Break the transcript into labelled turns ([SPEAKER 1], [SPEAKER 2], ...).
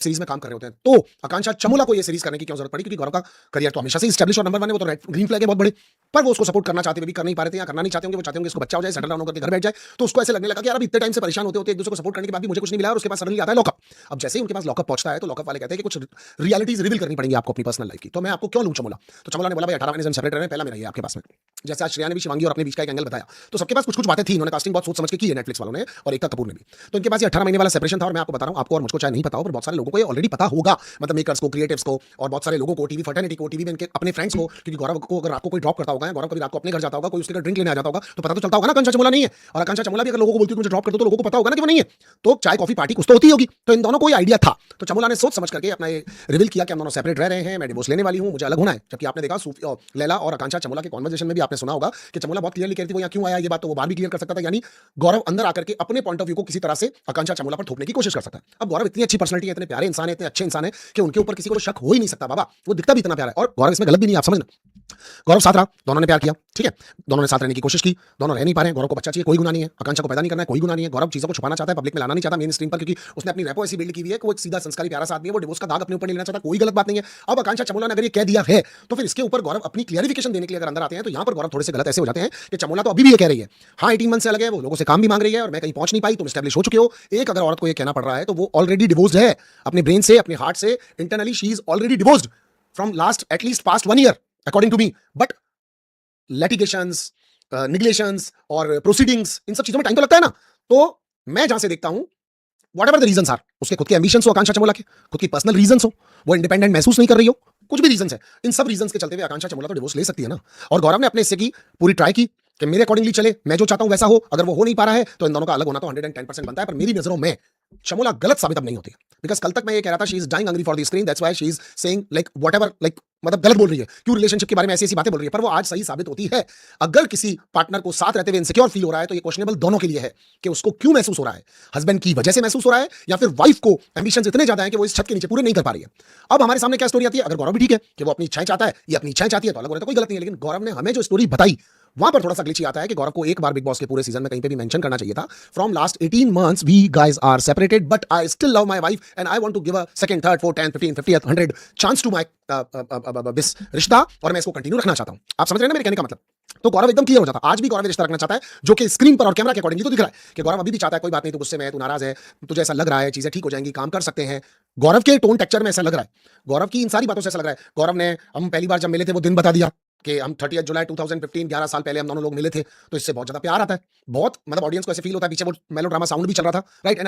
[SPEAKER 1] Series में काम कर रहे होते हैं। तो आकांक्षा चमोला को ये सीरीज करने की क्यों जरूरत पड़ी? क्योंकि गौरव का करियर तो हमेशा से एस्टैब्लिश और नंबर 1 है, वो तो रेड ग्रीन फ्लैग है बहुत बड़े, पर वो उसको सपोर्ट करना चाहते हुए भी कर नहीं पा रहे थे या करना नहीं चाहते होंगे। वो चाहते होंगे इसको बच्चा हो जाए, सेटल डाउन होकर के घर बैठ जाए। तो उसको ऐसे लगने लगा कि यार अभी इतने टाइम से परेशान होते होते एक दूसरे को सपोर्ट करने के बाद भी मुझे कुछ नहीं मिला, और उसके पास सडनली आता है लॉकअप। अब जैसे ही उनके पास लॉकअप पहुंचता है तो लॉकअप वाले कहते हैं कि कुछ रियलिटीज रिवील करनी पड़ेंगी आपको अपनी पर्सनल लाइफ की। तो मैं आपको क्यों लूं चमोला? तो चमोला ने बोला भाई 18 महीने से हम सेपरेट रहे हैं, पहला मेरा ये आपके पास में। जैसे आज श्रेया ने भी शिवांगी और अपने बीच का एक एंगल बताया, तो सबके पास कुछ कुछ बातें थी, इन्होंने कास्टिंग बहुत सोच समझ के की है नेटफ्लिक्स वालों ने और एकता कपूर ने भी। तो इनके पास ये 18 महीने वाला सेपरेशन था, और मैं आपको बता रहा हूं, आपको और मुझको चाहे नहीं पता हो, पर बहुत सारे लोगों को ये ऑलरेडी पता होगा, मतलब मेकर्स को, क्रिएटिव्स को, और बहुत सारे लोगों को, टीवी फर्टर्निटी को, टीवी में इनके अपने फ्रेंड्स को। क्योंकि गौरव को अगर रात को कोई ड्रॉप करता होगा, गौरव कभी रात को अपने घर जाता होगा, कोई उसके घर ड्रिंक लेने आ जाता होगा, तो पता तो चलता होगा ना आकांक्षा चमोला नहीं है। और आकांक्षा चमोला भी अगर लोगों को बोलती है मुझे ड्रॉप कर दो, तो लोगों को पता होगा ना कि वो नहीं है। तो चाय कॉफी पार्टी कुछ तो होती होगी। तो इन दोनों को आइडिया था, तो चमोला ने सोच समझ करके अपना ये रिवील किया कि हम दोनों सेपरेट रह रहे हैं, मैं डिवोर्स लेने वाली हूं, मुझे अलग होना है। जबकि आपने देखा लैला और आकांक्षा चमोला के कॉन्वर्सेशन में भी आपने सुना होगा कि चमोला बहुत क्लियरली कहती थी वो यहाँ क्यों आया, ये बात तो वो बाहर भी क्लियर कर सकता था। यानी गौरव अंदर आकर के अपने पॉइंट ऑफ व्यू को किसी तरह से आकांक्षा चमोला पर थोपने की कोशिश कर सकता है। अब गौरव इतनी अच्छी पर्सनैलिटी है, इतने प्यारे इंसान है, इतने अच्छे इंसान है कि उनके ऊपर किसी को शक हो ही नहीं सकता। बाबा वो दिखता भी इतना प्यारा है, और गौरव इसमें गलत भी नहीं है, आप समझना। गौरव साथ रहा, दोनों ने प्यार किया, ठीक है, दोनों ने साथ रहने की कोशिश की, दोनों रह नहीं पा रहे हैं। गौरव को बच्चा चाहिए, कोई गुनाह नहीं है। आकांक्षा को पैदा नहीं करना है, कोई गुनाह नहीं है। गौरव चीजों को छुपाना चाहता है, पब्लिक में लाना नहीं चाहता, मेन स्ट्रीम पर, क्योंकि उसने अपनी रेपो ऐसी बिल्ड की हुई है कि वो एक सीधा संस्कारी प्यारा सा आदमी है, वो डिवोर्स का दाग अपने ऊपर नहीं लेना चाहता, कोई गलत बात नहीं है। अब आकांक्षा चमोला ने अगर ये कह दिया है, तो फिर इसके ऊपर गौरव अपनी क्लियरिफिकेशन देने के लिए अगर अंदर आते हैं, तो यहाँ पर गौरव थोड़े से गलत ऐसे हो जाते हैं कि चमोला तो अभी भी ये कह रही है, हाँ 18 मंथ से अलग है, वो लोगों से काम भी मांग रही है, और मैं कहीं पहुंच नहीं पाई, तुम एस्टैब्लिश हो चुके हो। एक अगर औरत को ये कहना पड़ रहा है, तो वो ऑलरेडी डिवोर्स्ड है, अपने ब्रेन से, अपने हार्ट से, internally she is already divorced from last at least past 1 year according to me. But litigations, निगलेशंस और प्रोसीडिंग्स, इन सब चीजों में टाइम तो लगता है ना। तो मैं जहां से देखता हूं, व्हाटएवर द रीजंस आर, उसके खुद के एम्बिशंस हो आकांक्षा चमोला के, खुद की पर्सनल रीजंस हो, वो इंडिपेंडेंट महसूस नहीं कर रही हो, कुछ भी रीजंस है, इन सब रीजंस के चलते हुए आकांक्षा चमोला तो डिवोर्स ले सकती है ना। और गौरव ने अपने हिस्से की पूरी ट्राई की कि मेरे अकॉर्डिंगली चले, मैं जो चाहता हूं वैसा हो। अगर वो हो नहीं पा रहा है, तो इन दोनों का अलग होना तो 110% बनता है। पर मेरी नजरों में चमोला गलत साबित अब नहीं होती है, बिकॉज कल तक मैं ये कह रहा था she is dying hungry for the screen, that's why she is saying like whatever, like मतलब गलत बोल रही है, क्यों रिलेशनशिप के बारे में ऐसी ऐसी बातें बोल रही है, पर वो आज सही साबित होती है। अगर किसी पार्टनर को साथ रहते हुए इनसिक्योर फील हो रहा है, तो ये क्वेश्चनेबल दोनों के लिए है कि उसको क्यों महसूस हो रहा है, हस्बैंड की वजह से महसूस हो रहा है, या फिर वाइफ को एम्बिशंस इतने ज्यादा है कि वो इस छत के नीचे पूरे नहीं कर पा रही है। अब हमारे सामने क्या स्टोरी आती है? अगर गौरव भी ठीक है कि वो अपनी इच्छाएं चाहता है, ये अपनी इच्छाएं चाहती है, तो अलग हो रहा है, तो कोई गलत नहीं है। लेकिन गौरव ने हमें जो स्टोरी बताई, वहां पर थोड़ा सा ग्लिची आता है कि गौरव को एक बार बिग बॉस के पूरे सीजन में कहीं पे भी मेंशन करना चाहिए था, from last 18 months we guys are separated, but I still love my wife and I want to give a second, third, fourth, 10, 15, 50th, 100 chance to my this रिश्ता, और मैं इसको कंटिन्यू रखना चाहता हूं। आप समझ रहे हैं ना मेरे कहने का मतलब? तो गौरव एकदम क्लियर हो जाता, आज भी गौरव रिश्ता रखना चाहता है, जो कि स्क्रीन पर और कैमरा के अकॉर्डिंगली तो दिख रहा है कि गौरव अभी भी चाहता है, कोई बात नहीं, तू गुस्से में है, तू नाराज है, तुझे ऐसा लग रहा है, चीजें ठीक हो जाएंगी, काम कर सकते हैं। गौरव के टोन टेक्चर में ऐसा लग रहा है, गौरव की इन सारी बातों से ऐसा लग रहा है। गौरव ने, हम पहली बार जब मिले थे वो दिन बता दिया कि हम 30 जुलाई 2015, 11 साल पहले हम दोनों लोग मिले थे, तो इससे बहुत ज्यादा प्यार आता है, बहुत मतलब ऑडियंस को ऐसे फील होता है, पीछे वो मेलोड्रामा साउंड भी चल रहा था, राइट।